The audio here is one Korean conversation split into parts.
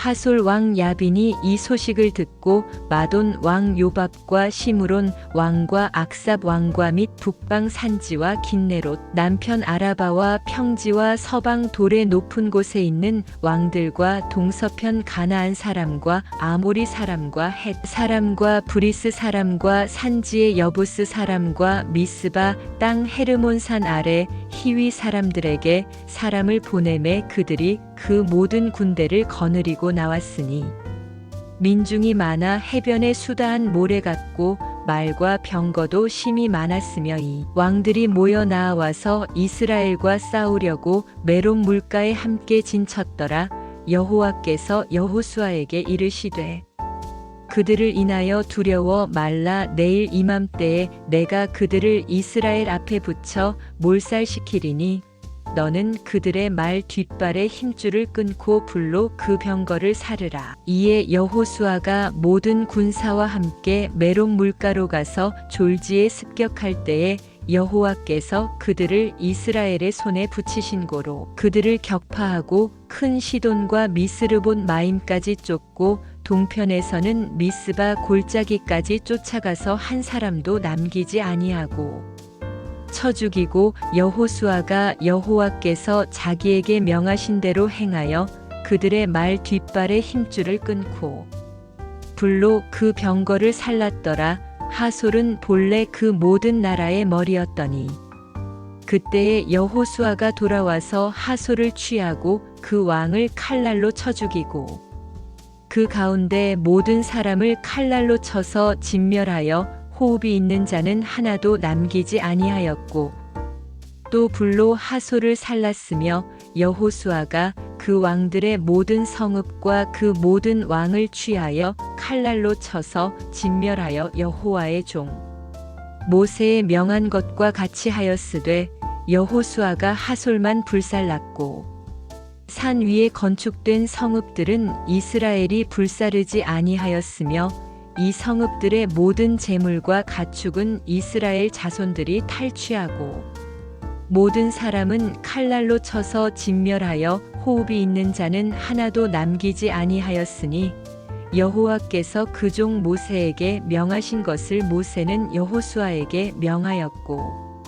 하솔 왕 야빈이 이 소식을 듣고 마돈 왕 요밥과 시므론 왕과 악삽 왕과 및 북방 산지와 긴네롯 남편 아라바와 평지와 서방 돌의 높은 곳에 있는 왕들과 동서편 가나안 사람과 아모리 사람과 헷 사람과 브리스 사람과 산지의 여부스 사람과 미스바 땅 헤르몬산 아래 히위 사람들에게 사람을 보내매 그들이 그 모든 군대를 거느리고 나왔으니 민중이 많아 해변에 수다한 모래 같고 말과 병거도 심히 많았으며 이 왕들이 모여 나와서 이스라엘과 싸우려고 메론 물가에 함께 진쳤더라. 여호와께서 여호수아에게 이르시되 그들을 인하여 두려워 말라. 내일 이맘때에 내가 그들을 이스라엘 앞에 붙여 몰살시키리니 너는 그들의 말 뒷발에 힘줄을 끊고 불로 그 병거를 사르라. 이에 여호수아가 모든 군사와 함께 메론 물가로 가서 졸지에 습격할 때에 여호와께서 그들을 이스라엘의 손에 붙이신 고로 그들을 격파하고 큰 시돈과 미스르본 마임까지 쫓고 동편에서는 미스바 골짜기까지 쫓아가서 한 사람도 남기지 아니하고 쳐 죽이고 여호수아가 여호와께서 자기에게 명하신 대로 행하여 그들의 말 뒷발에 힘줄을 끊고 불로 그 병거를 살랐더라. 하솔은 본래 그 모든 나라의 머리였더니 그때에 여호수아가 돌아와서 하솔을 취하고 그 왕을 칼날로 쳐 죽이고 그 가운데 모든 사람을 칼날로 쳐서 진멸하여 호흡이 있는 자는 하나도 남기지 아니하였고 또 불로 하솔을 살랐으며 여호수아가 그 왕들의 모든 성읍과 그 모든 왕을 취하여 칼날로 쳐서 진멸하여 여호와의 종 모세의 명한 것과 같이 하였으되 여호수아가 하솔만 불살랐고 산 위에 건축된 성읍들은 이스라엘이 불사르지 아니하였으며 이 성읍들의 모든 재물과 가축은 이스라엘 자손들이 탈취하고 모든 사람은 칼날로 쳐서 진멸하여 호흡이 있는 자는 하나도 남기지 아니하였으니 여호와께서 그 종 모세에게 명하신 것을 모세는 여호수아에게 명하였고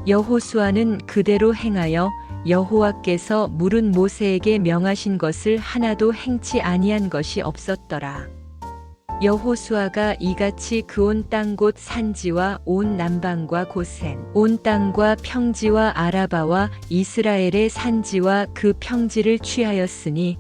여호수아는 그대로 행하여 여호와께서 물은 모세에게 명하신 것을 하나도 행치 아니한 것이 없었더라. 여호수아가 이같이 그 온 땅 곧 산지와 온 남방과 고센 온 땅과 평지와 아라바와 이스라엘의 산지와 그 평지를 취하였으니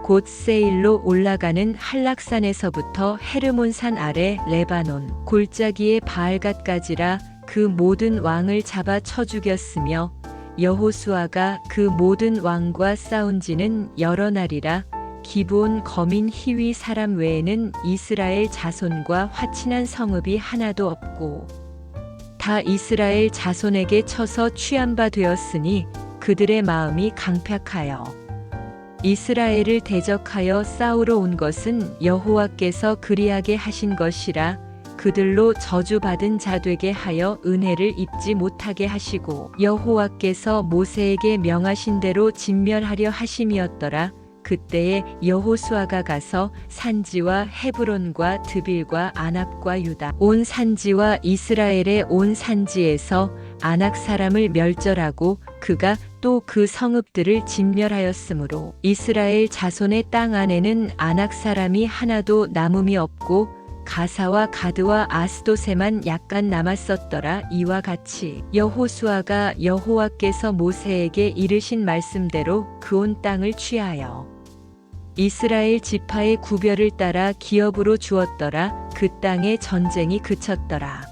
곧 세일로 올라가는 한락산에서부터 헤르몬산 아래 레바논 골짜기의 바알갓까지라. 그 모든 왕을 잡아 쳐 죽였으며 여호수아가 그 모든 왕과 싸운 지는 여러 날이라. 기브온 거민 히위 사람 외에는 이스라엘 자손과 화친한 성읍이 하나도 없고 다 이스라엘 자손에게 쳐서 취한 바 되었으니 그들의 마음이 강팍하여 이스라엘을 대적하여 싸우러 온 것은 여호와께서 그리하게 하신 것이라. 그들로 저주받은 자 되게 하여 은혜를 입지 못하게 하시고 여호와께서 모세에게 명하신 대로 진멸하려 하심이었더라. 그때에 여호수아가 가서 산지와 헤브론과 드빌과 아납과 유다 온 산지와 이스라엘의 온 산지에서 아낙 사람을 멸절하고 그가 또 그 성읍들을 진멸하였으므로 이스라엘 자손의 땅 안에는 아낙 사람이 하나도 남음이 없고 가사와 가드와 아스도세만 약간 남았었더라. 이와 같이 여호수아가 여호와께서 모세에게 이르신 말씀대로 그 온 땅을 취하여 이스라엘 지파의 구별을 따라 기업으로 주었더라. 그 땅에 전쟁이 그쳤더라.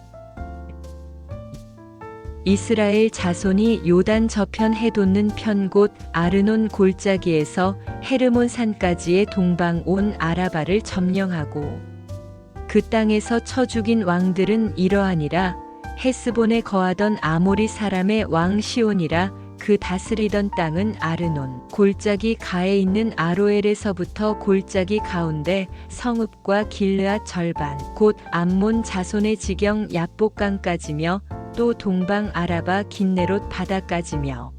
이스라엘 자손이 요단 저편 해돋는 편 곧 아르논 골짜기에서 헤르몬 산까지의 동방 온 아라바를 점령하고 그 땅에서 쳐 죽인 왕들은 이러하니라. 헤스본에 거하던 아모리 사람의 왕 시온이라. 그 다스리던 땅은 아르논 골짜기 가에 있는 아로엘에서부터 골짜기 가운데 성읍과 길르앗 절반 곧 암몬 자손의 지경 야복강까지며 또 동방 아라바 긴네롯 바다까지며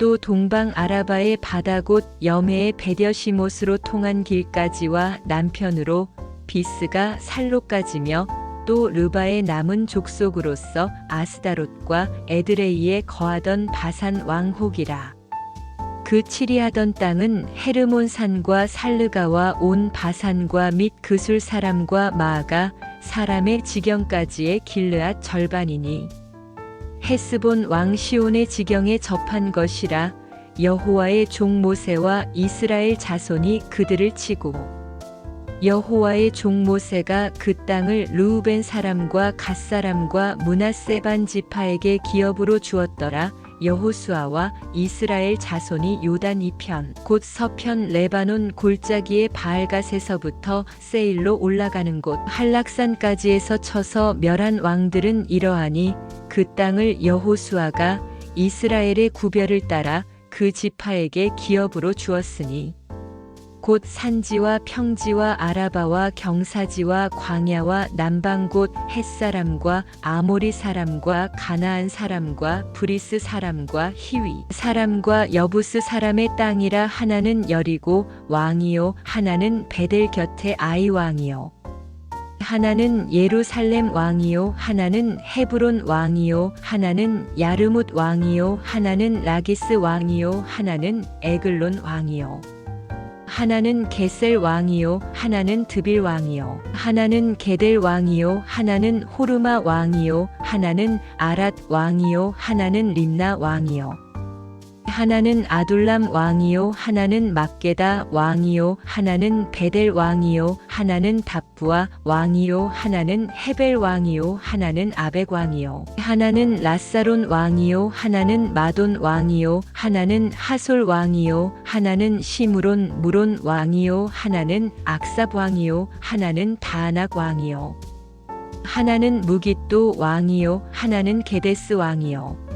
또 동방 아라바의 바다 곧 여메의 베뎌시못으로 통한 길까지와 남편으로 비스가 살로까지며 또 르바의 남은 족속으로서 아스다롯과 에드레이에 거하던 바산 왕 혹이라. 그 치리하던 땅은 헤르몬 산과 살르가와 온 바산과 및 그술 사람과 마아가 사람의 지경까지의 길르앗 절반이니 헤스본 왕 시온의 지경에 접한 것이라. 여호와의 종 모세와 이스라엘 자손이 그들을 치고 여호와의 종 모세가 그 땅을 르우벤 사람과 갓 사람과 므낫세 반 지파에게 기업으로 주었더라. 여호수아와 이스라엘 자손이 요단 이편 곧 서편 레바논 골짜기의 바알갓에서부터 세일로 올라가는 곳 한락산까지에서 쳐서 멸한 왕들은 이러하니 그 땅을 여호수아가 이스라엘의 구별을 따라 그 지파에게 기업으로 주었으니 곧 산지와 평지와 아라바와 경사지와 광야와 남방 곧 헷사람과 아모리 사람과 가나안 사람과 브리스 사람과 히위 사람과 여부스 사람의 땅이라. 하나는 여리고 왕이요 하나는 베델 곁에 아이 왕이요 하나는 예루살렘 왕이요 하나는 헤브론 왕이요 하나는 야르뭇 왕이요 하나는 라기스 왕이요 하나는 에글론 왕이요 하나는 게셀 왕이요 하나는 드빌 왕이요 하나는 게델 왕이요 하나는 호르마 왕이요 하나는 아랏 왕이요 하나는 림나 왕이요 하나는 아둘람 왕이요 하나는 막게다 왕이요 하나는 베델 왕이요 하나는 답부아 왕이요 하나는 헤벨 왕이요 하나는 아벡 왕이요 하나는 라사론 왕이요 하나는 마돈 왕이요 하나는 하솔 왕이요 하나는 시므론 무론 왕이요 하나는 악삽 왕이요 하나는 다아낙 왕이요 하나는 무깃도 왕이요 하나는 게데스 왕이요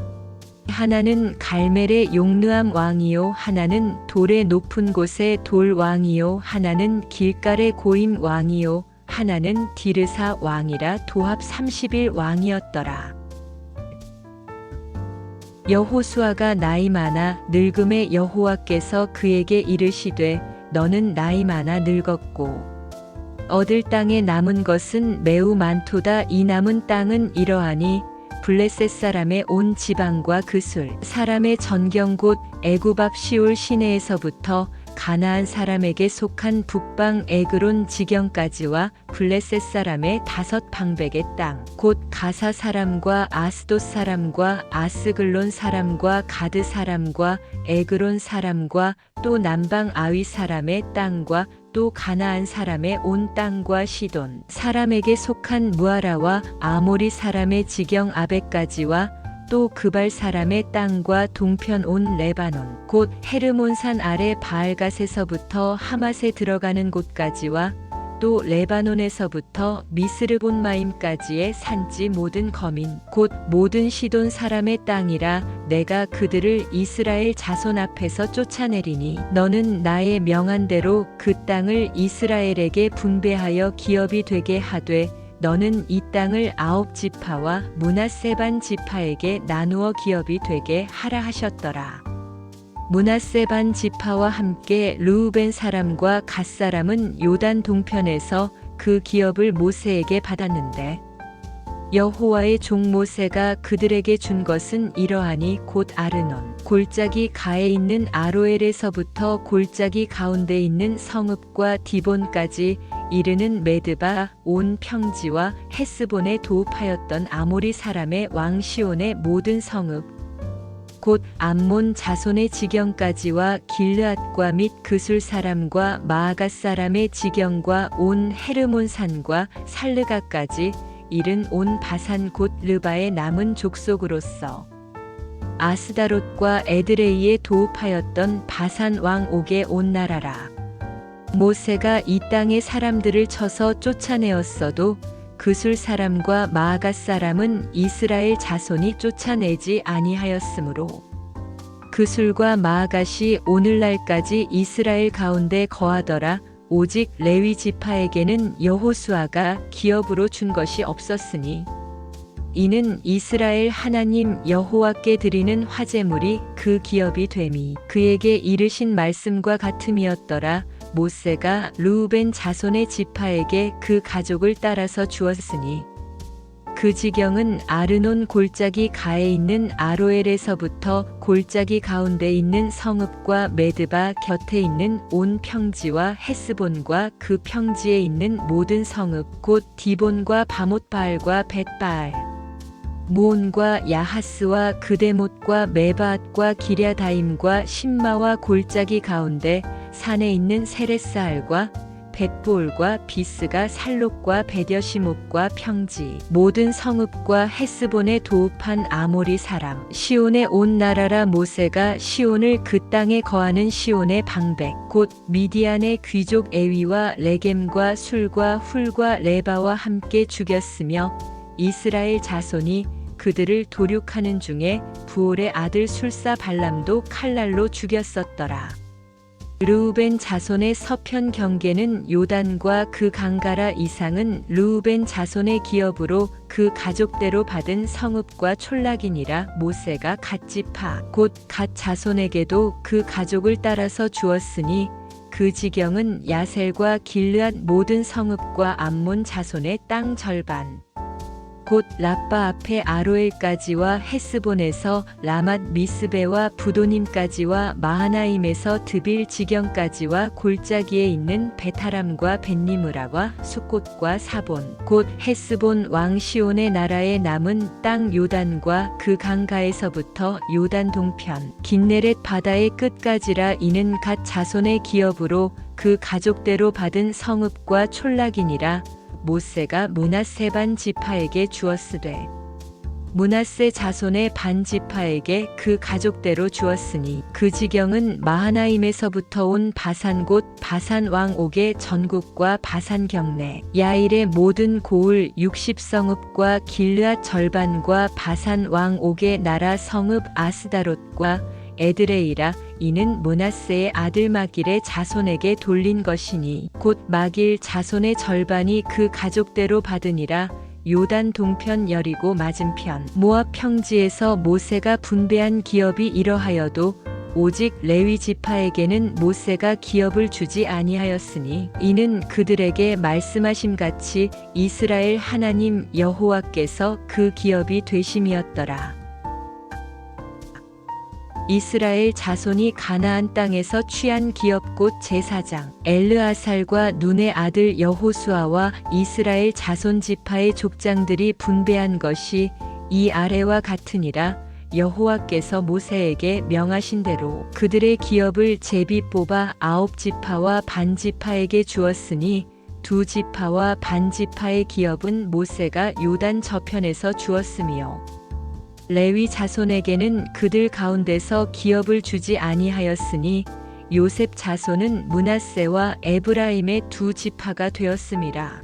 하나는 갈멜의 용르암 왕이요 하나는 돌의 높은 곳의 돌 왕이요 하나는 길갈의 고임 왕이요 하나는 디르사 왕이라. 도합 30일 왕이었더라. 여호수아가 나이 많아 늙음에 여호와께서 그에게 이르시되 너는 나이 많아 늙었고 얻을 땅에 남은 것은 매우 많도다. 이 남은 땅은 이러하니 블레셋 사람의 온 지방과 그술 사람의 전경 곧 애굽 앞 시올 시내에서부터 가나안 사람에게 속한 북방 에그론 지경까지와 블레셋 사람의 5 방백의 땅 곧 가사 사람과 아스돗 사람과 아스글론 사람과 가드 사람과 에그론 사람과 또 남방 아위 사람의 땅과 또 가나안 사람의 온 땅과 시돈 사람에게 속한 무아라와 아모리 사람의 지경 아벡까지와 또 그발 사람의 땅과 동편 온 레바논 곧 헤르몬산 아래 바알갓에서부터 하맛에 들어가는 곳까지와 또 레바논에서부터 미스르본마임까지의 산지 모든 거민 곧 모든 시돈 사람의 땅이라. 내가 그들을 이스라엘 자손 앞에서 쫓아내리니 너는 나의 명한 대로 그 땅을 이스라엘에게 분배하여 기업이 되게 하되 너는 이 땅을 9 지파와 므낫세 반 지파에게 나누어 기업이 되게 하라 하셨더라. 므낫세 반 지파와 함께 르우벤 사람과 갓 사람은 요단 동편에서 그 기업을 모세에게 받았는데 여호와의 종 모세가 그들에게 준 것은 이러하니 곧 아르논 골짜기 가에 있는 아로엘에서부터 골짜기 가운데 있는 성읍과 디본까지 이르는 메드바 온 평지와 헤스본에 도읍하였던 아모리 사람의 왕 시온의 모든 성읍 곧 암몬 자손의 지경까지와 길르앗과 및 그술 사람과 마아갓 사람의 지경과 온 헤르몬 산과 살르가까지 이른 온 바산 곧 르바의 남은 족속으로서 아스다롯과 에드레이에 도읍하였던 바산 왕 옥의 온 나라라. 모세가 이 땅의 사람들을 쳐서 쫓아내었어도 그술 사람과 마아갓 사람은 이스라엘 자손이 쫓아내지 아니하였으므로 그술과 마아갓이 오늘날까지 이스라엘 가운데 거하더라. 오직 레위 지파에게는 여호수아가 기업으로 준 것이 없었으니 이는 이스라엘 하나님 여호와께 드리는 화제물이 그 기업이 됨이 그에게 이르신 말씀과 같음이었더라. 모세가 르우벤 자손의 지파에게 그 가족을 따라서 주었으니 그 지경은 아르논 골짜기 가에 있는 아로엘에서부터 골짜기 가운데 있는 성읍과 메드바 곁에 있는 온 평지와 헤스본과 그 평지에 있는 모든 성읍 곧 디본과 바못바알과 벳바알 모온과 야하스와 그데못과 메바앗과 기랴다임과 신마와 골짜기 가운데 산에 있는 세레스알과 벳볼과 비스가 살록과 베뎌시목과 평지 모든 성읍과 헤스본에 도읍한 아모리 사람 시온의 온 나라라. 모세가 시온을 그 땅에 거하는 시온의 방백 곧 미디안의 귀족 에위와 레겜과 술과 훌과 레바와 함께 죽였으며 이스라엘 자손이 그들을 도륙하는 중에 부올의 아들 술사 발람도 칼날로 죽였었더라. 르우벤 자손의 서편 경계는 요단과 그 강가라. 이상은 르우벤 자손의 기업으로 그 가족대로 받은 성읍과 촌락이니라. 모세가 갓 지파 곧 갓 자손에게도 그 가족을 따라서 주었으니 그 지경은 야셀과 길르앗 모든 성읍과 암몬 자손의 땅 절반 곧 라빠 앞에 아로엘까지와 헤스본에서 라맛 미스베와 부도님까지와 마하나임에서 드빌 지경까지와 골짜기에 있는 베타람과 벳니므라와 숫곳과 사본 곧 헤스본 왕 시온의 나라에 남은 땅 요단과 그 강가에서부터 요단 동편 긴네렛 바다의 끝까지라. 이는 갓 자손의 기업으로 그 가족대로 받은 성읍과 촌락이니라. 모세가 므낫세 반 지파에게 주었으되 므낫세 자손의 반 지파에게 그 가족대로 주었으니 그 지경은 마하나임에서부터 온 바산 곧 바산 왕 옥의 전국과 바산 경내 야일의 모든 고을 60성읍과 길르앗 절반과 바산 왕 옥의 나라 성읍 아스다롯과 에드레이라. 이는 므낫세의 아들 마길의 자손에게 돌린 것이니 곧 마길 자손의 절반이 그 가족대로 받으니라. 요단 동편 여리고 맞은편 모압 평지에서 모세가 분배한 기업이 이러하여도 오직 레위 지파에게는 모세가 기업을 주지 아니하였으니 이는 그들에게 말씀하심같이 이스라엘 하나님 여호와께서 그 기업이 되심이었더라. 이스라엘 자손이 가나안 땅에서 취한 기업 곧 제사장 엘르아살과 눈의 아들 여호수아와 이스라엘 자손 지파의 족장들이 분배한 것이 이 아래와 같으니라. 여호와께서 모세에게 명하신 대로 그들의 기업을 제비 뽑아 9지파와 반 지파에게 주었으니 2지파와 반 지파의 기업은 모세가 요단 저편에서 주었으며 레위 자손에게는 그들 가운데서 기업을 주지 아니하였으니 요셉 자손은 므낫세와 에브라임의 2지파가 되었음이라.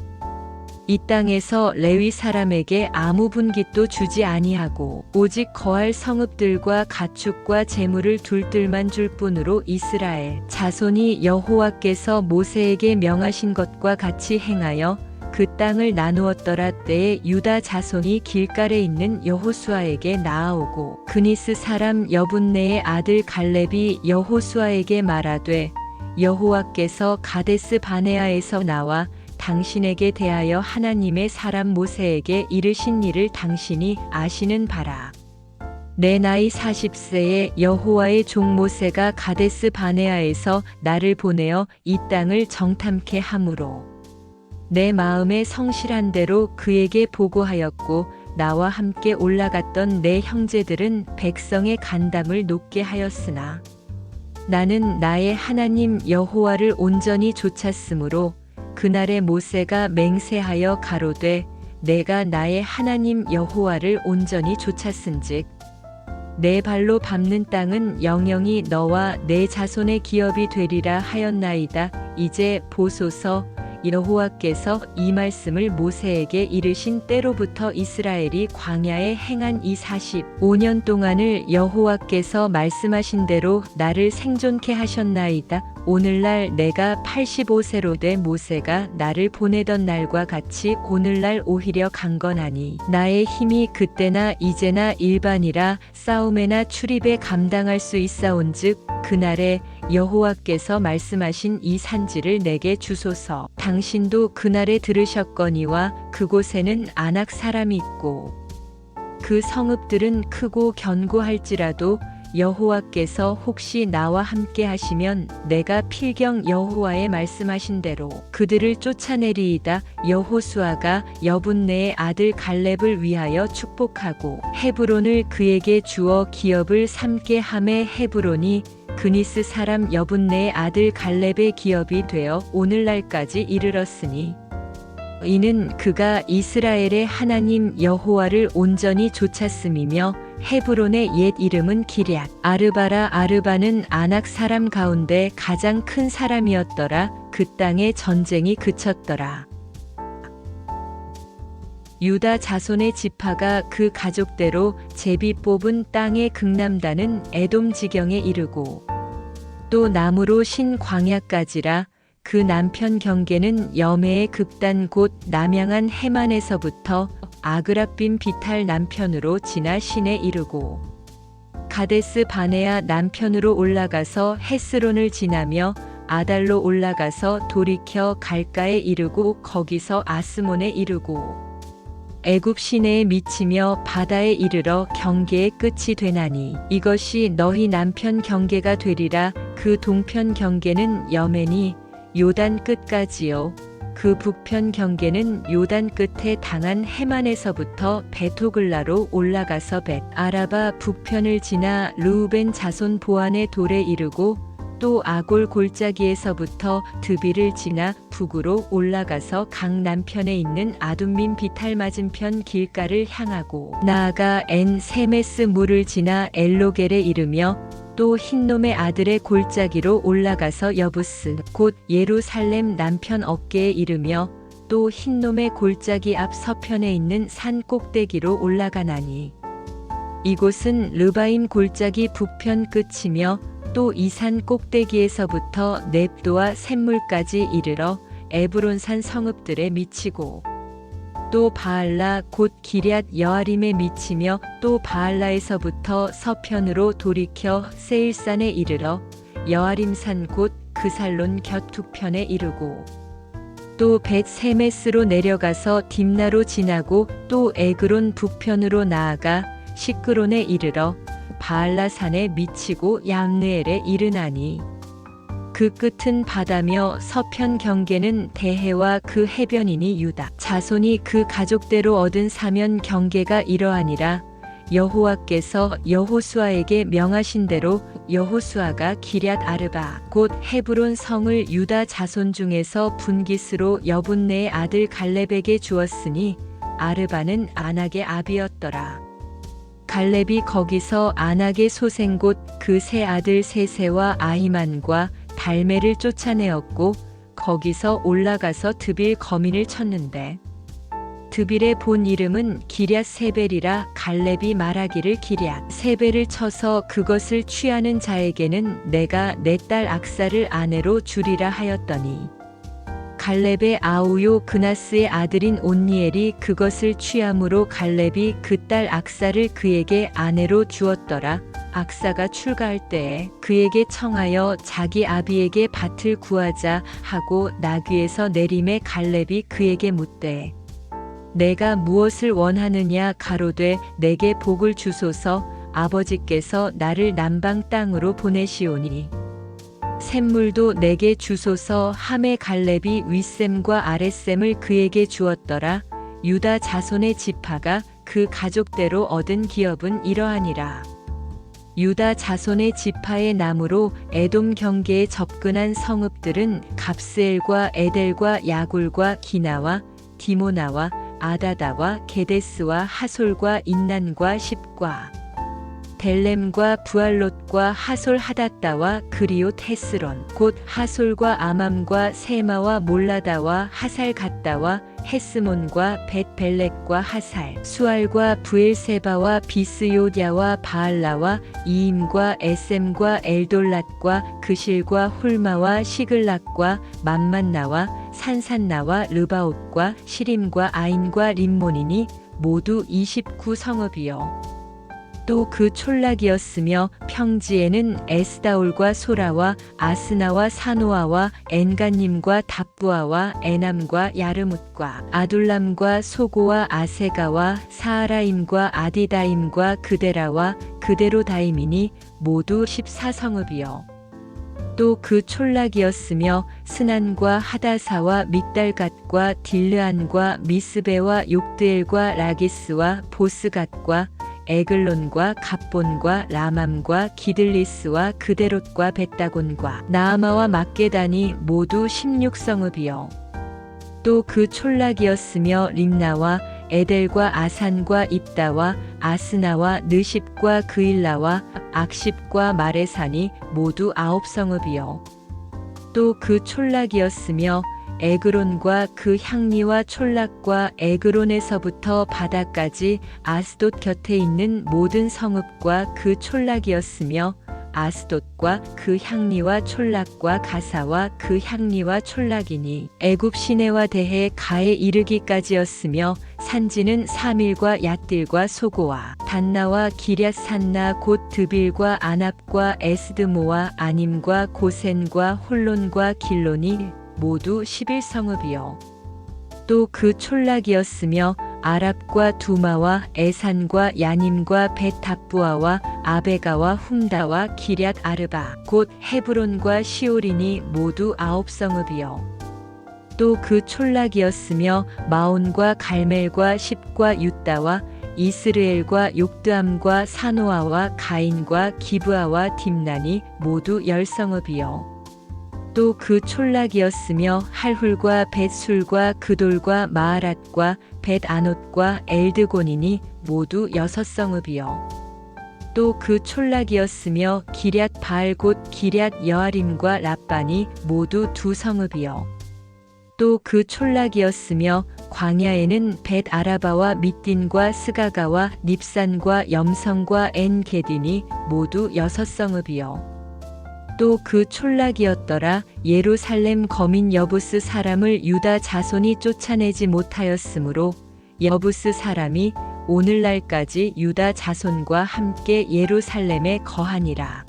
이 땅에서 레위 사람에게 아무 분깃도 주지 아니하고 오직 거할 성읍들과 가축과 재물을 둘 뜰만 줄 뿐으로 이스라엘 자손이 여호와께서 모세에게 명하신 것과 같이 행하여 그 땅을 나누었더라. 때에 유다 자손이 길갈에 있는 여호수아에게 나아오고 그니스 사람 여분네의 아들 갈렙이 여호수아에게 말하되 여호와께서 가데스 바네아에서 나와 당신에게 대하여 하나님의 사람 모세에게 이르신 일을 당신이 아시는 바라. 내 나이 40세에 여호와의 종 모세가 가데스 바네아에서 나를 보내어 이 땅을 정탐케 함으로 내 마음에 성실한 대로 그에게 보고하였고 나와 함께 올라갔던 내 형제들은 백성의 간담을 높게 하였으나 나는 나의 하나님 여호와를 온전히 좇았으므로 그날에 모세가 맹세하여 가로되 내가 나의 하나님 여호와를 온전히 좇았은즉 내 발로 밟는 땅은 영영이 너와 내 자손의 기업이 되리라 하였나이다. 이제 보소서 여호와께서 이 말씀을 모세에게 이르신 때로부터 이스라엘이 광야에 행한 이 45년 동안을 여호와께서 말씀하신 대로 나를 생존케 하셨나이다. 오늘날 내가 85세로 돼 모세가 나를 보내던 날과 같이 오늘날 오히려 강건하니 나의 힘이 그때나 이제나 일반이라 싸움에나 출입에 감당할 수 있사온즉 그날에 여호와께서 말씀하신 이 산지를 내게 주소서. 당신도 그날에 들으셨거니와 그곳에는 아낙 사람이 있고 그 성읍들은 크고 견고할지라도 여호와께서 혹시 나와 함께 하시면 내가 필경 여호와의 말씀하신 대로 그들을 쫓아내리이다. 여호수아가 여분네의 아들 갈렙을 위하여 축복하고 헤브론을 그에게 주어 기업을 삼게 하매 헤브론이 그니스 사람 여분네의 아들 갈렙의 기업이 되어 오늘날까지 이르렀으니 이는 그가 이스라엘의 하나님 여호와를 온전히 좇았음이며 헤브론의 옛 이름은 기럇 아르바라. 아르바는 아낙 사람 가운데 가장 큰 사람이었더라. 그 땅에 전쟁이 그쳤더라. 유다 자손의 지파가 그 가족대로 제비 뽑은 땅의 극남단은 에돔 지경에 이르고 또 남으로 신 광야까지라. 그 남편 경계는 여메의 극단 곧 남양한 해만에서부터 아그랍빔 비탈 남편으로 지나 신에 이르고 가데스 바네아 남편으로 올라가서 헤스론을 지나며 아달로 올라가서 돌이켜 갈가에 이르고 거기서 아스몬에 이르고 애굽 시내에 미치며 바다에 이르러 경계의 끝이 되나니 이것이 너희 남편 경계가 되리라. 그 동편 경계는 여멘이 요단 끝까지요. 그 북편 경계는 요단 끝에 당한 해만에서부터 베토글라로 올라가서 벳 아라바 북편을 지나 르우벤 자손 보안의 돌에 이르고 또 아골 골짜기에서부터 드비를 지나 북으로 올라가서 강 남편에 있는 아둠민 비탈 맞은편 길가를 향하고 나아가 엔 세메스 물을 지나 엘로겔에 이르며 또 흰놈의 아들의 골짜기로 올라가서 여부스 곧 예루살렘 남편 어깨에 이르며 또 흰놈의 골짜기 앞 서편에 있는 산 꼭대기로 올라가나니 이곳은 르바임 골짜기 북편 끝이며 또 이 산 꼭대기에서부터 넵도와 샘물까지 이르러 에브론산 성읍들에 미치고 또 바알라 곧 기럇 여아림에 미치며 또 바알라에서부터 서편으로 돌이켜 세일산에 이르러 여아림산 곧 그살론 곁툭편에 이르고 또 벳세메스로 내려가서 딥나로 지나고 또 에그론 북편으로 나아가 시크론에 이르러 바알라산에 미치고 얌느엘에 이르나니 그 끝은 바다며 서편 경계는 대해와 그 해변이니 유다 자손이 그 가족대로 얻은 사면 경계가 이러하니라. 여호와께서 여호수아에게 명하신 대로 여호수아가 기럇 아르바 곧 헤브론 성을 유다 자손 중에서 분깃으로 여분네의 아들 갈렙에게 주었으니 아르바는 아낙의 아비였더라. 갈렙이 거기서 아낙의 소생 곧 그 세 아들 세세와 아히만과 달메를 쫓아내었고 거기서 올라가서 드빌 거민을 쳤는데 드빌의 본 이름은 기럇 세벨이라. 갈렙이 말하기를 기럇 세벨을 쳐서 그것을 취하는 자에게는 내가 내 딸 악사를 아내로 주리라 하였더니 갈렙의 아우요 그나스의 아들인 온니엘이 그것을 취함으로 갈렙이 그 딸 악사를 그에게 아내로 주었더라. 악사가 출가할 때에 그에게 청하여 자기 아비에게 밭을 구하자 하고 나귀에서 내림에 갈렙이 그에게 묻되 내가 무엇을 원하느냐 가로되 내게 복을 주소서. 아버지께서 나를 남방 땅으로 보내시오니 샘물도 내게 주소서 하매 갈렙이 윗샘과 아랫샘을 그에게 주었더라. 유다 자손의 지파가 그 가족대로 얻은 기업은 이러하니라. 유다 자손의 지파의 남으로 에돔 경계에 접근한 성읍들은 갑스엘과 에델과 야굴과 기나와 디모나와 아다다와 게데스와 하솔과 인난과 십과 델렘과 부알롯과 하솔 하닷다와 그리옷 헤스론 곧 하솔과 아맘과 세마와 몰라다와 하살 갓다와 헤스몬과 벳벨렉과 하살 수알과 부엘세바와 비스요랴와 바알라와 이임과 에셈과 엘돌랏과 그실과 홀마와 시글락과 맘만나와 산산나와 르바옷과 시림과 아인과 림몬이니 모두 29성읍이요. 또 그 촌락이었으며 평지에는 에스다올과 소라와 아스나와 사노아와 엔간님과 답부아와 에남과 야르뭇과 아둘람과 소고와 아세가와 사하라임과 아디다임과 그데라와 그데로다임이니 모두 14성읍이요. 또 그 촌락이었으며 스난과 하다사와 믹달갓과 딜르안과 미스베와 욕드엘과 라기스와 보스갓과 에글론과 갑본과 라맘과 기들리스와 그데롯과 벳다곤과 나아마와 막게단이 모두 16성읍이요. 또 그 촌락이었으며 림나와 에델과 아산과 입다와 아스나와 느십과 그일라와 악십과 마레산이 모두 9성읍이요. 또 그 촌락이었으며 에그론과 그 향리와 촌락과 에그론에서부터 바다까지 아스돗 곁에 있는 모든 성읍과 그 촌락이었으며 아스돗과 그 향리와 촌락과 가사와 그 향리와 촌락이니 애굽 시내와 대해 가에 이르기까지였으며 산지는 사밀과 얏딜과 소고와 단나와 기럇산나 곧 드빌과 아납과 에스드모와 아님과 고센과 홀론과 길론이 모두 11성읍이요. 또 그 촌락이었으며 아랍과 두마와 에산과 야님과 벳답부아와 아베가와 훔다와 기럇 아르바 곧 헤브론과 시올이니 모두 9성읍이요. 또 그 촌락이었으며 마온과 갈멜과 십과 유다와 이스르엘과 욕드암과 사노아와 가인과 기브아와 딥난이 모두 10성읍이요. 또 그 촌락이었으며 할훌과 벳술과 그돌과 마하랏과 벳아롯과 엘드곤이니 모두 6성읍이요. 또 그 촌락이었으며 기럇 바알 곧 기럇 여아림과 랍반이 모두 2성읍이요. 또 그 촌락이었으며 광야에는 벳 아라바와 밑딘과 스가가와 닙산과 염성과 엔게딘이 모두 6성읍이요. 또 그 촌락이었더라. 예루살렘 거민 여부스 사람을 유다 자손이 쫓아내지 못하였으므로 여부스 사람이 오늘날까지 유다 자손과 함께 예루살렘에 거하니라.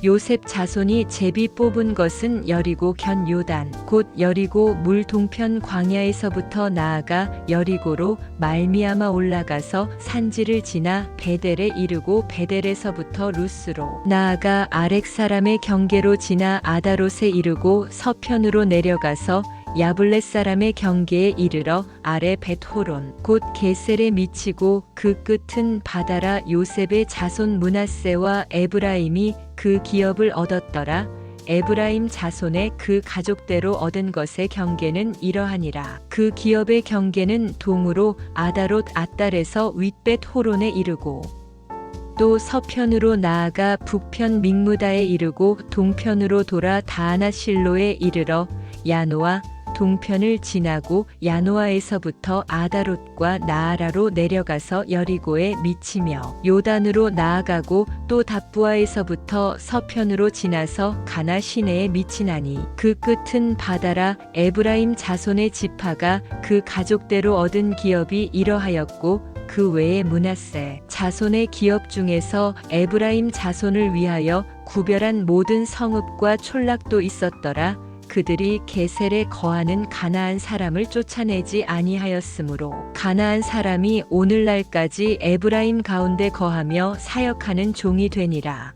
요셉 자손이 제비 뽑은 것은 여리고 견 요단 곧 여리고 물 동편 광야에서부터 나아가 여리고로 말미암아 올라가서 산지를 지나 베델에 이르고 베델에서부터 루스로 나아가 아렉 사람의 경계로 지나 아다롯에 이르고 서편으로 내려가서 야블렛 사람의 경계에 이르러 아래 벳호론 곧 게셀에 미치고 그 끝은 바다라. 요셉의 자손 므낫세와 에브라임이 그 기업을 얻었더라. 에브라임 자손의 그 가족대로 얻은 것의 경계는 이러하니라. 그 기업의 경계는 동으로 아다롯 앗달에서 윗벳 호론에 이르고 또 서편으로 나아가 북편 믹무다에 이르고 동편으로 돌아 다하나 실로에 이르러 야노아 동편을 지나고 야노아에서부터 아다롯과 나아라로 내려가서 여리고에 미치며 요단으로 나아가고 또 답부아에서부터 서편으로 지나서 가나 시내에 미치나니 그 끝은 바다라. 에브라임 자손의 지파가 그 가족대로 얻은 기업이 이러하였고 그 외에 므낫세 자손의 기업 중에서 에브라임 자손을 위하여 구별한 모든 성읍과 촌락도 있었더라. 그들이 게셀에 거하는 가나안 사람을 쫓아내지 아니하였으므로 가나안 사람이 오늘날까지 에브라임 가운데 거하며 사역하는 종이 되니라.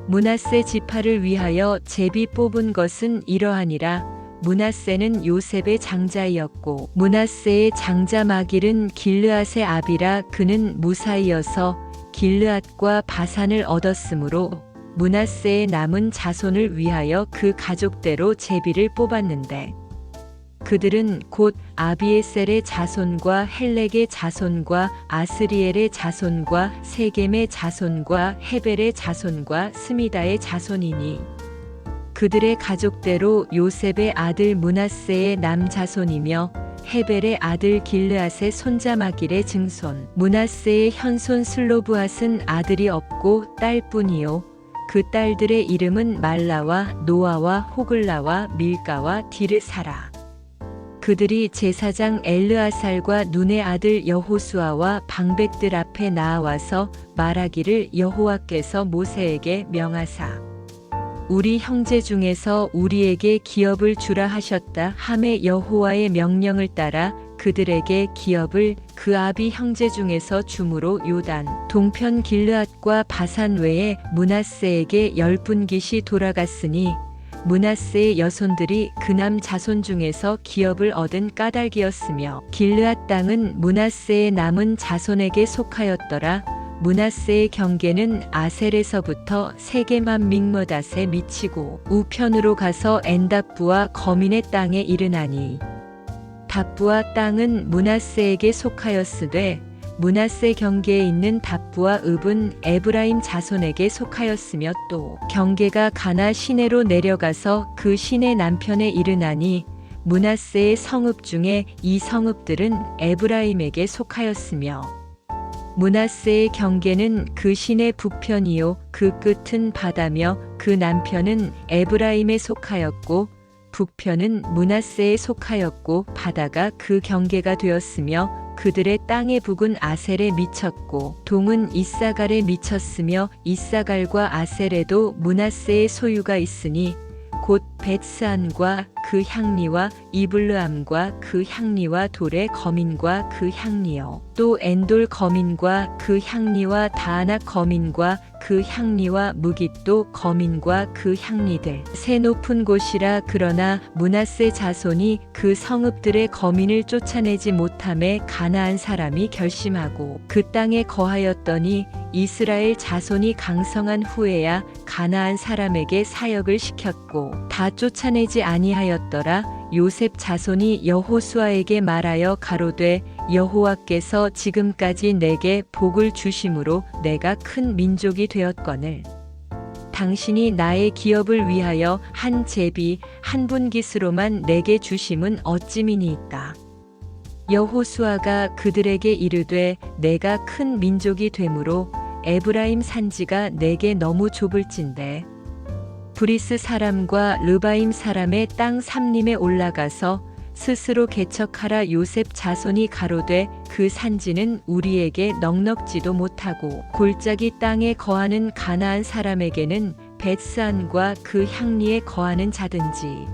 므낫세 지파를 위하여 제비 뽑은 것은 이러하니라. 므낫세는 요셉의 장자이었고 므낫세의 장자 마길은 길르앗의 아비라. 그는 무사이어서 길르앗과 바산을 얻었으므로 므낫세의 남은 자손을 위하여 그 가족대로 제비를 뽑았는데 그들은 곧 아비에셀의 자손과 헬렉의 자손과 아스리엘의 자손과 세겜의 자손과 헤벨의 자손과 스미다의 자손이니 그들의 가족대로 요셉의 아들 므낫세의 남자손이며 헤벨의 아들 길르앗의 손자 마길의 증손. 므낫세의 현손 슬로브앗은 아들이 없고 딸뿐이요 그 딸들의 이름은 말라와 노아와 호글라와 밀가와 디르사라. 그들이 제사장 엘르아살과 눈의 아들 여호수아와 방백들 앞에 나아와서 말하기를 여호와께서 모세에게 명하사 우리 형제 중에서 우리에게 기업을 주라 하셨다 하매 여호와의 명령을 따라 그들에게 기업을 그 아비 형제 중에서 주므로 요단 동편 길르앗과 바산 외에 므낫세에게 10분깃이 돌아갔으니 므낫세의 여손들이 그남 자손 중에서 기업을 얻은 까닭이었으며 길르앗 땅은 므낫세의 남은 자손에게 속하였더라. 므낫세의 경계는 아셀에서부터 세겜함 믹머닷에 미치고 우편으로 가서 엔답부와 거민의 땅에 이르나니 답부와 땅은 므낫세에게 속하였으되 므낫세 경계에 있는 답부와 읍은 에브라임 자손에게 속하였으며 또 경계가 가나 시내로 내려가서 그 시내 남편에 이르나니 므낫세의 성읍 중에 이 성읍들은 에브라임에게 속하였으며 므낫세의 경계는 그 시내 북편이요 그 끝은 바다며 그 남편은 에브라임에 속하였고 북편은 므낫세에 속하였고 바다가 그 경계가 되었으며 그들의 땅의 북은 아셀에 미쳤고 동은 이사갈에 미쳤으며 이사갈과 아셀에도 므낫세의 소유가 있으니 곧 벳스안과 그 향리와 이블르암과 그 향리와 돌의 거민과 그 향리요 또 엔돌 거민과 그 향리와 다아낙 거민과 그 향리와 무깃도 거민과 그 향리들 새 높은 곳이라. 그러나 므낫세 자손이 그 성읍들의 거민을 쫓아내지 못함에 가나안 사람이 결심하고 그 땅에 거하였더니 이스라엘 자손이 강성한 후에야 가나안 사람에게 사역을 시켰고 다 쫓아내지 아니하였더라. 요셉 자손이 여호수아에게 말하여 가로되 여호와께서 지금까지 내게 복을 주심으로 내가 큰 민족이 되었거늘 당신이 나의 기업을 위하여 한 제비 한 분깃으로만 내게 주심은 어찌미니이까. 여호수아가 그들에게 이르되 내가 큰 민족이 되므로 에브라임 산지가 내게 너무 좁을진대 브리스 사람과 르바임 사람의 땅 삼림에 올라가서 스스로 개척하라. 요셉 자손이 가로되 그 산지는 우리에게 넉넉지도 못하고 골짜기 땅에 거하는 가나안 사람에게는 벳스안과 그 향리에 거하는 자든지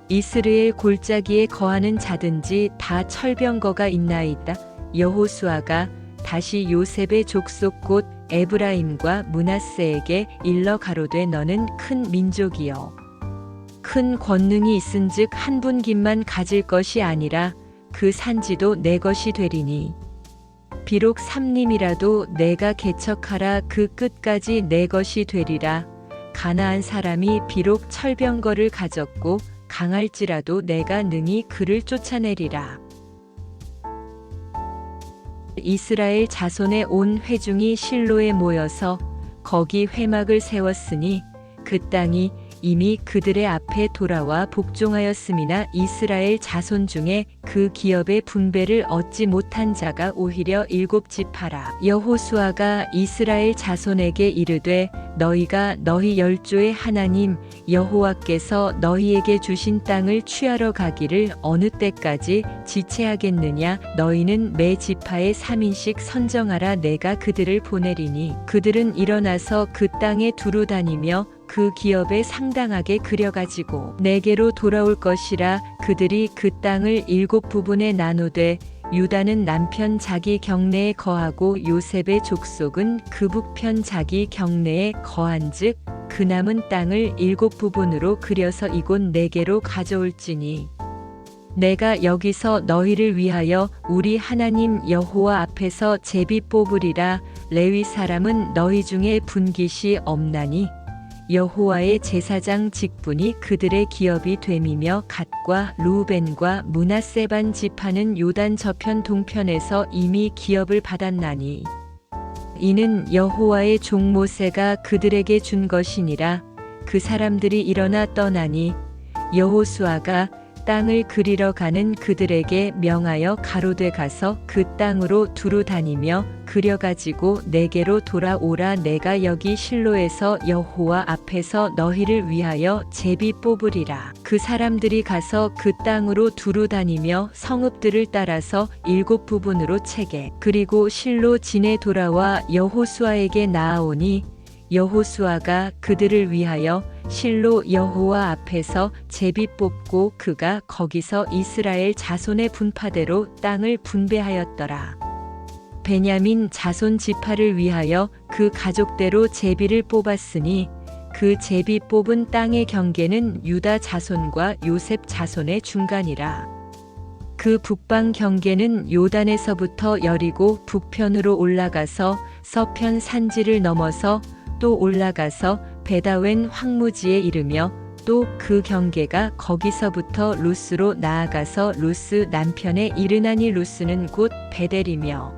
이스라엘 골짜기에 거하는 자든지 다 철병거가 있나이다. 여호수아가 다시 요셉의 족속 곧 에브라임과 므낫세에게 일러 가로되 너는 큰 민족이여 큰 권능이 있은즉 한 분깃만 가질 것이 아니라 그 산지도 내 것이 되리니 비록 삼림이라도 내가 개척하라 그 끝까지 내 것이 되리라. 가나안 사람이 비록 철병거를 가졌고 강할지라도 내가 능히 그를 쫓아내리라. 이스라엘 자손의 온 회중이 실로에 모여서 거기 회막을 세웠으니 그 땅이 이미 그들의 앞에 돌아와 복종하였음이나 이스라엘 자손 중에 그 기업의 분배를 얻지 못한 자가 오히려 7지파라. 여호수아가 이스라엘 자손에게 이르되 너희가 너희 열조의 하나님 여호와께서 너희에게 주신 땅을 취하러 가기를 어느 때까지 지체하겠느냐. 너희는 매 지파에 3인씩 선정하라. 내가 그들을 보내리니 그들은 일어나서 그 땅에 두루 다니며 그 기업에 상당하게 그려가지고 내게로 돌아올 것이라. 그들이 그 땅을 7부분에 나누되 유다는 남편 자기 경내에 거하고 요셉의 족속은 그 북편 자기 경내에 거한즉 그 남은 땅을 7부분으로 그려서 이곳 내게로 가져올지니 내가 여기서 너희를 위하여 우리 하나님 여호와 앞에서 제비 뽑으리라. 레위 사람은 너희 중에 분깃이 없나니 여호와의 제사장 직분이 그들의 기업이 됨이며 갓과 루벤과 므낫세 반 지파는 요단 저편 동편에서 이미 기업을 받았나니 이는 여호와의 종 모세가 그들에게 준 것이니라. 그 사람들이 일어나 떠나니 여호수아가 땅을 그리러 가는 그들에게 명하여 가로되 가서 그 땅으로 두루 다니며 그려가지고 내게로 돌아오라. 내가 여기 실로에서 여호와 앞에서 너희를 위하여 제비 뽑으리라. 그 사람들이 가서 그 땅으로 두루 다니며 성읍들을 따라서 7부분으로 채게 그리고 실로 진에 돌아와 여호수아에게 나아오니 여호수아가 그들을 위하여 실로 여호와 앞에서 제비 뽑고 그가 거기서 이스라엘 자손의 분파대로 땅을 분배하였더라. 베냐민 자손 지파를 위하여 그 가족대로 제비를 뽑았으니 그 제비 뽑은 땅의 경계는 유다 자손과 요셉 자손의 중간이라. 그 북방 경계는 요단에서부터 여리고 북편으로 올라가서 서편 산지를 넘어서 또 올라가서 베다웬 황무지에 이르며 또 그 경계가 거기서부터 루스로 나아가서 루스 남편에 이르나니 루스는 곧 베델이며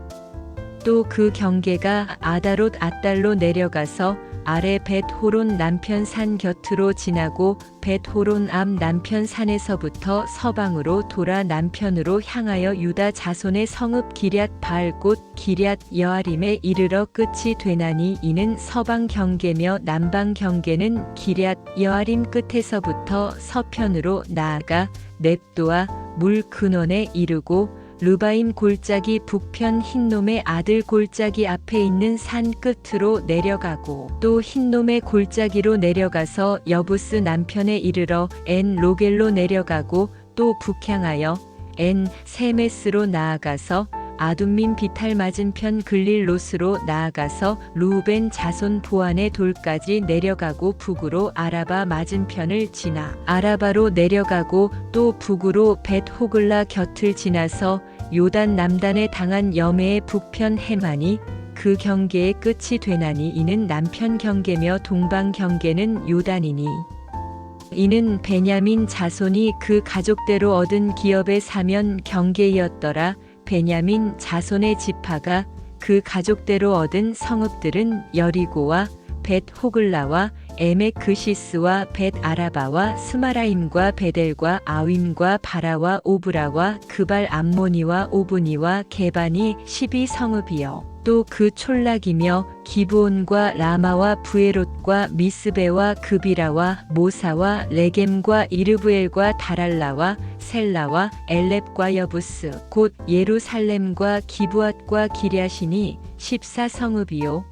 또 그 경계가 아다롯 앗달로 내려가서 아래 벳호론 남편 산 곁으로 지나고 벳호론 앞 남편 산에서부터 서방으로 돌아 남편으로 향하여 유다 자손의 성읍 기럇 바알 곧 기럇 여아림에 이르러 끝이 되나니 이는 서방 경계며 남방 경계는 기럇 여아림 끝에서부터 서편으로 나아가 넵도아 물 근원에 이르고 르바임 골짜기 북편 흰놈의 아들 골짜기 앞에 있는 산 끝으로 내려가고 또 흰놈의 골짜기로 내려가서 여부스 남편에 이르러 엔 로겔로 내려가고 또 북향하여 엔 세메스로 나아가서 아둠민 비탈 맞은편 글릴롯으로 나아가서 루벤 자손 보안의 돌까지 내려가고 북으로 아라바 맞은편을 지나 아라바로 내려가고 또 북으로 벳호글라 곁을 지나서 요단 남단에 당한 여매의 북편 해만이 그 경계의 끝이 되나니 이는 남편 경계며 동방 경계는 요단이니 이는 베냐민 자손이 그 가족대로 얻은 기업의 사면 경계이었더라. 베냐민 자손의 지파가 그 가족대로 얻은 성읍들은 여리고와 벳호글라와 에메크시스와 벳아라바와 스마라임과 베델과 아윈과 바라와 오브라와 그발 암모니와 오브니와 게반이 12성읍이요. 또 그 촌락이며 기브온과 라마와 부에롯과 미스베와 그비라와 모사와 레겜과 이르브엘과 다랄라와 셀라와 엘렙과 여부스 곧 예루살렘과 기브앗과 기랴시니 14성읍이요.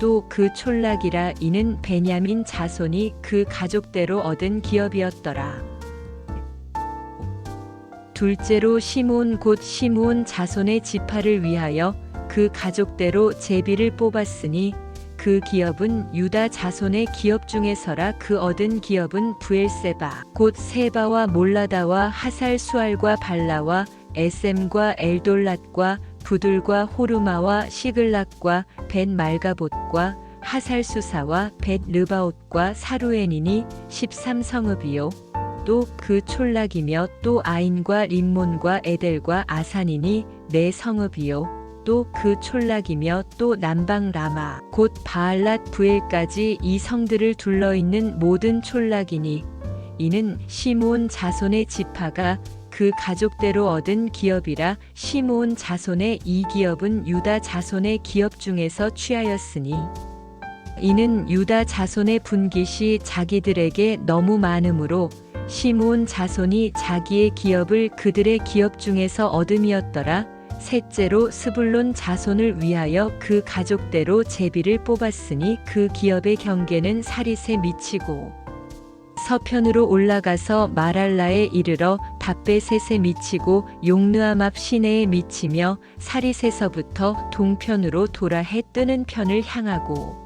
또 그 촌락이라. 이는 베냐민 자손이 그 가족대로 얻은 기업이었더라. 둘째로 시므온 곧 시므온 자손의 지파를 위하여 그 가족대로 제비를 뽑았으니 그 기업은 유다 자손의 기업 중에서라. 그 얻은 기업은 부엘세바 곧 세바와 몰라다와 하살 수알과 발라와 에셈과 엘돌랏과 부들과 호르마와 시글락과 벳 말가봇과 하살수사와 벳 르바옷과 사루엔이니 13성읍이요. 또 그 촌락이며 또 아인과 림몬과 에델과 아산이니 4성읍이요. 또 그 촌락이며 또 남방 라마 곧 바알랏 부엘까지 이 성들을 둘러있는 모든 촌락이니 이는 시므온 자손의 지파가 그 가족대로 얻은 기업이라. 시므온 자손의 이 기업은 유다 자손의 기업 중에서 취하였으니 이는 유다 자손의 분깃이 자기들에게 너무 많으므로 시므온 자손이 자기의 기업을 그들의 기업 중에서 얻음이었더라. 셋째로 스불론 자손을 위하여 그 가족대로 제비를 뽑았으니 그 기업의 경계는 사릿에 미치고 서편으로 올라가서 마랄라에 이르러 답베셋에 미치고 용르암 앞 시내에 미치며 사릿에서부터 동편으로 돌아 해 뜨는 편을 향하고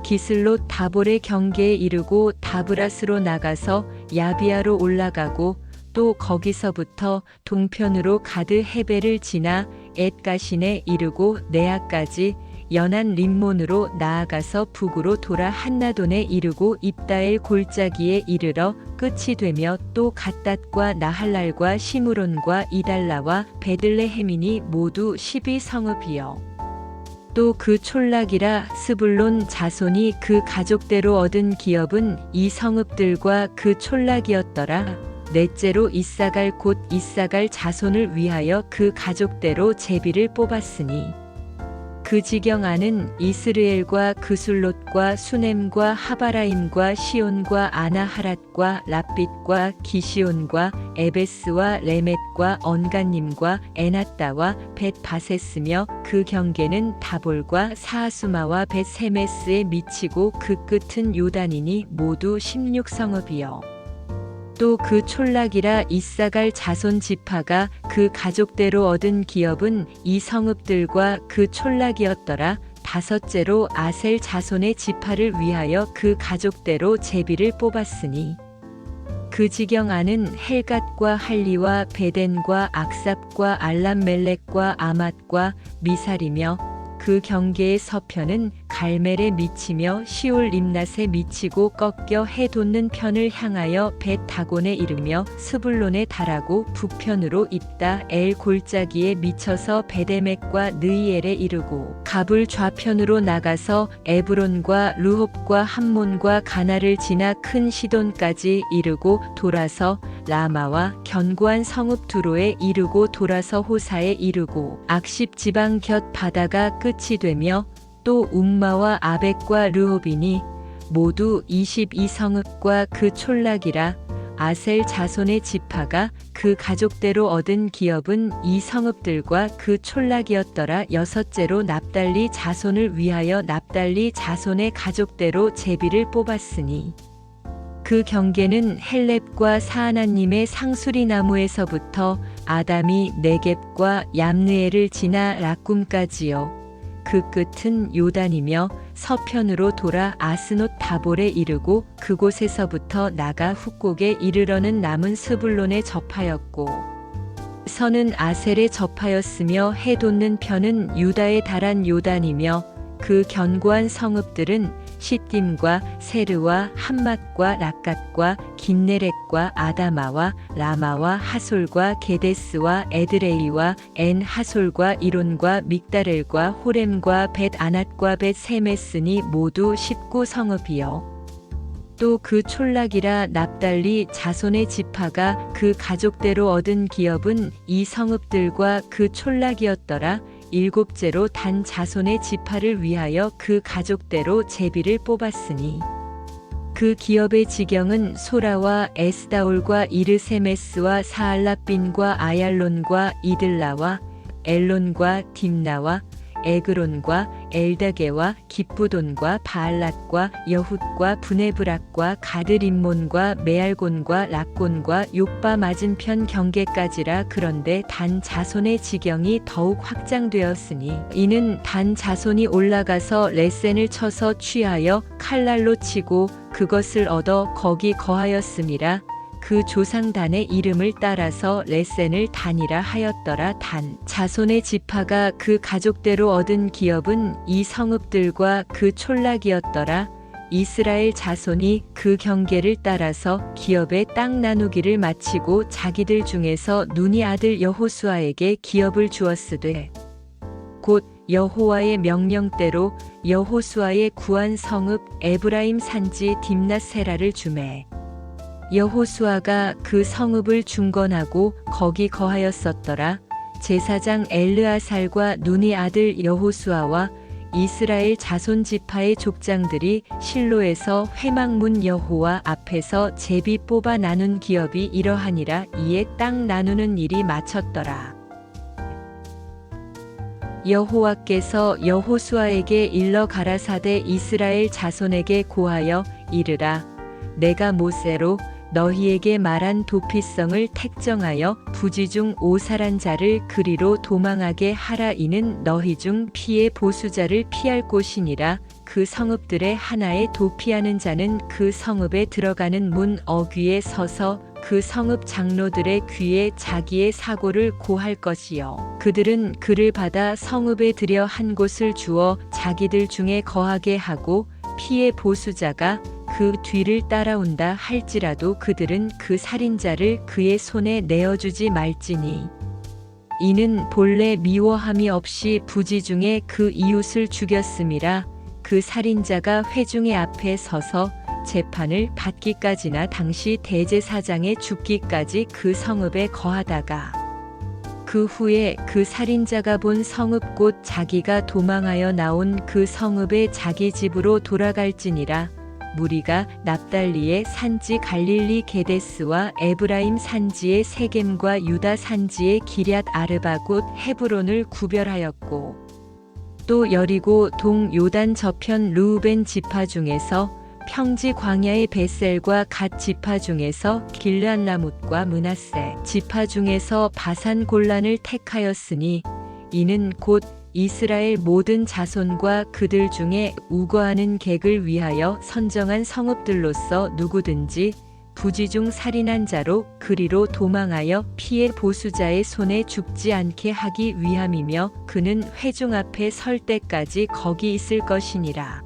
기슬롯 다볼의 경계에 이르고 다브라스로 나가서 야비아로 올라가고 또 거기서부터 동편으로 가드 헤벨을 지나 엣가신에 이르고 네아까지 연안 림몬으로 나아가서 북으로 돌아 한나돈에 이르고 입다엘 골짜기에 이르러 끝이 되며 또 갓닷과 나할랄과 시므론과 이달라와 베들레헴이니 모두 12성읍이요. 또 그 촌락이라 스불론 자손이 그 가족대로 얻은 기업은 이 성읍들과 그 촌락이었더라. 넷째로 이사갈 곧 이사갈 자손을 위하여 그 가족대로 제비를 뽑았으니 그 지경 안은 이스르엘과 그술롯과 수넴과 하바라임과 시온과 아나하랏과 랍빗과 기시온과 에베스와 레멧과 언간님과 에낫다와 벳바세스며 그 경계는 다볼과 사하수마와 벳세메스에 미치고 그 끝은 요단이니 모두 16성읍이요. 또 그 촌락이라 이사갈 자손 지파가 그 가족대로 얻은 기업은 이 성읍들과 그 촌락이었더라. 다섯째로 아셀 자손의 지파를 위하여 그 가족대로 제비를 뽑았으니 그 지경 안은 헬갓과 할리와 베덴과 악삽과 알람멜렉과 아맛과 미살이며 그 경계의 서편은 갈멜에 미치며 시올 림낫에 미치고 꺾여 해 돋는 편을 향하여 벳 다곤에 이르며 스불론에 달하고 북편으로 입다 엘 골짜기에 미쳐서 베데맥과 느이엘에 이르고 갑을 좌편으로 나가서 에브론과 르홉과 함몬과 가나를 지나 큰 시돈까지 이르고 돌아서 라마와 견고한 성읍 두로에 이르고 돌아서 호사에 이르고 악십 지방 곁 바다가 끝이 되며 또 움마와 아벡과 르홉이니 모두 22성읍과 그 촌락이라. 아셀 자손의 지파가 그 가족대로 얻은 기업은 이 성읍들과 그 촌락이었더라. 여섯째로 납달리 자손을 위하여 납달리 자손의 가족대로 제비를 뽑았으니 그 경계는 헬렙과 사하나님의 상수리 나무에서부터 아담이 네겝과 얌느엘을 지나 락꿈까지요. 그 끝은 요단이며 서편으로 돌아 아스노 다볼에 이르고 그곳에서부터 나가 훅곡에 이르러는 남은 스불론에 접하였고 서는 아셀에 접하였으며 해 돋는 편은 유다에 달한 요단이며 그 견고한 성읍들은 시딤과 세르와 함맛과 락갓과 긴네렛과 아다마와 라마와 하솔과 게데스와 에드레이와 엔 하솔과 이론과 믹다렐과 호렘과 벳 아낫과 벳 세메스니 모두 19성읍이요. 또 그 촌락이라 납달리 자손의 지파가 그 가족대로 얻은 기업은 이 성읍들과 그 촌락이었더라. 일곱째로 단 자손의 지파를 위하여 그 가족대로 제비를 뽑았으니 그 기업의 지경은 소라와 에스다올과 이르세메스와 사알라빈과 아얄론과 이들라와 엘론과 딥나와 에그론과 엘다게와 기쁘돈과 바알랏과 여훗과 브네브락과 가드림몬과 메알곤과 락곤과 욕바 맞은편 경계까지라. 그런데 단 자손의 지경이 더욱 확장되었으니 이는 단 자손이 올라가서 레센을 쳐서 취하여 칼날로 치고 그것을 얻어 거기 거하였음이라. 그 조상단의 이름을 따라서 레센을 단이라 하였더라. 단 자손의 지파가 그 가족대로 얻은 기업은 이 성읍들과 그 촌락이었더라. 이스라엘 자손이 그 경계를 따라서 기업의 땅 나누기를 마치고 자기들 중에서 눈이 아들 여호수아에게 기업을 주었으되 곧 여호와의 명령대로 여호수아의 구한 성읍 에브라임 산지 딥낫세라를 주매 여호수아가 그 성읍을 중건하고 거기 거하였었더라. 제사장 엘르아살과 눈이 아들 여호수아와 이스라엘 자손 지파의 족장들이 실로에서 회막문 여호와 앞에서 제비 뽑아 나눈 기업이 이러하니라. 이에 땅 나누는 일이 마쳤더라. 여호와께서 여호수아에게 일러 가라사대 이스라엘 자손에게 고하여 이르라. 내가 모세로 너희에게 말한 도피성을 택정하여 부지 중 오살한 자를 그리로 도망하게 하라. 이는 너희 중 피의 보수자를 피할 곳이니라. 그 성읍들의 하나에 도피하는 자는 그 성읍에 들어가는 문 어귀에 서서 그 성읍 장로들의 귀에 자기의 사고를 고할 것이요 그들은 그를 받아 성읍에 들여 한 곳을 주어 자기들 중에 거하게 하고 피의 보수자가 그 뒤를 따라온다 할지라도 그들은 그 살인자를 그의 손에 내어주지 말지니 이는 본래 미워함이 없이 부지 중에 그 이웃을 죽였음이라. 그 살인자가 회중의 앞에 서서 재판을 받기까지나 당시 대제사장의 죽기까지 그 성읍에 거하다가 그 후에 그 살인자가 본 성읍 곧 자기가 도망하여 나온 그 성읍에 자기 집으로 돌아갈지니라. 무리가 납달리의 산지 갈릴리 게데스와 에브라임 산지의 세겜과 유다 산지의 기럇 아르바 곧 헤브론을 구별하였고 또 여리고 동 요단 저편 르우벤 지파 중에서 평지 광야의 베셀과 갓 지파 중에서 길르앗라못과 므낫세 지파 중에서 바산 골란을 택하였으니 이는 곧 이스라엘 모든 자손과 그들 중에 우거하는 객을 위하여 선정한 성읍들로서 누구든지 부지 중 살인한 자로 그리로 도망하여 피의 보수자의 손에 죽지 않게 하기 위함이며 그는 회중 앞에 설 때까지 거기 있을 것이니라.